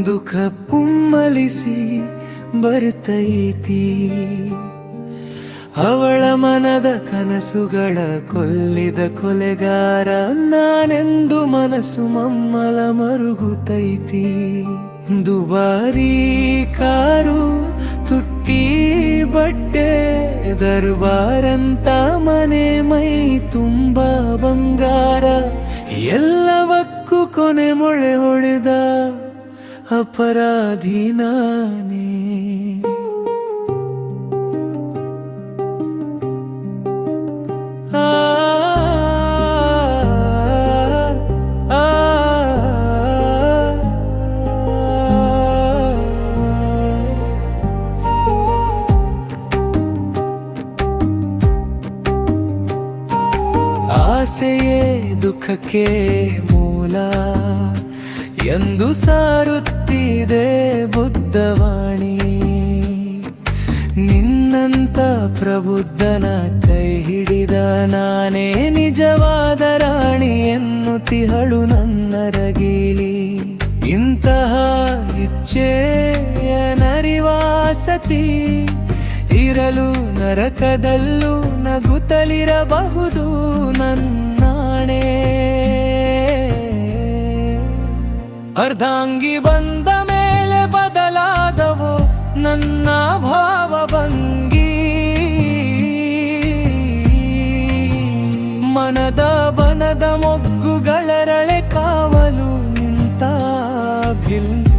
ದುಃಖ ಪುಮ್ಮಲಿಸಿ ಬರ್ತೈತಿ. ಅವಳ ಮನದ ಕನಸುಗಳ ಕೊಲ್ಲಿದ ಕೊಲೆಗಾರ ನಾನೆಂದು ಮನಸ್ಸು ಮಮ್ಮಲ ಮರುಗುತ್ತೈತಿ. ದುಬಾರಿ ಕಾರು, ತುಟ್ಟಿ ಬಟ್ಟೆ, ದರ್ಬಾರಂತ ಮನೆ, ಮೈ ತುಂಬ ಬಂಗಾರ, ಎಲ್ಲವಕ್ಕೂ ಕೊನೆ ಮೊಳೆ ಹೊಡೆದ ಅಪರಾಧಿ ನಾನೇ. ಆಸೆಯೇ ದುಃಖಕ್ಕೆ ಮೂಲ ಎಂದು ಸಾರುತ್ತಿದೆ ಬುದ್ಧವಾಣಿ. ನಿನ್ನಂತ ಪ್ರಬುದ್ಧನ ಕೈ ಹಿಡಿದ ನಾನೇ ನಿಜವಾದ ರಾಣಿ ಎನ್ನುತ್ತಿಹಳು ನನ್ನ ರಗೀಳಿ. ಇಂತಹ ಇಚ್ಛೆಯ ನರಿವಾಸತಿ ಇರಲು ನರಕದಲ್ಲೂ ನಗುತ್ತಲಿರಬಹುದು ನನ್ನಾಣೆ. ಅರ್ಧಾಂಗಿ ಬಂದ ಮೇಲೆ ಬದಲಾದವು ನನ್ನ ಭಾವಭಂಗಿ. ಮನದ ಬನದ ಮೊಗ್ಗುಗಳರಳೆ ಕಾವಲು ನಿಂತ ಭಿಲ್ಗಿ.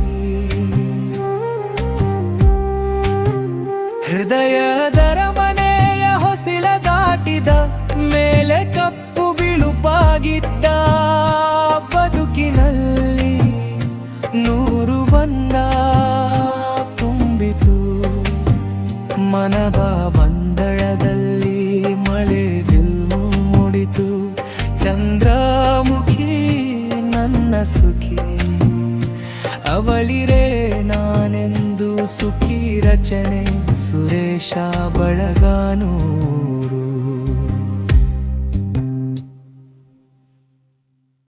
ಹೃದಯದರ ಮನೆಯ ಹೊಸಿಲ ದಾಟಿದ ಮೇಲೆ ಕಪ್ಪು ಬಿಳುಪಾಗಿದ್ದ ಬದುಕಿನಲ್ಲಿ ನೂರು ಬಣ್ಣ ತುಂಬಿತು. ಮನದ ಬಂದಳದಲ್ಲಿ ಮಳೆ ಬಿಲ್ಲು ಮೂಡಿತು. ಚಂದ್ರಮುಖಿ ನನ್ನ ಸುಖಿ, ಅವಳಿರೇ ನಾನೆಂದು ಸುಖಿ ರಚನೆ. ಸುರೇಶ ಬಳಗಾನೂರು.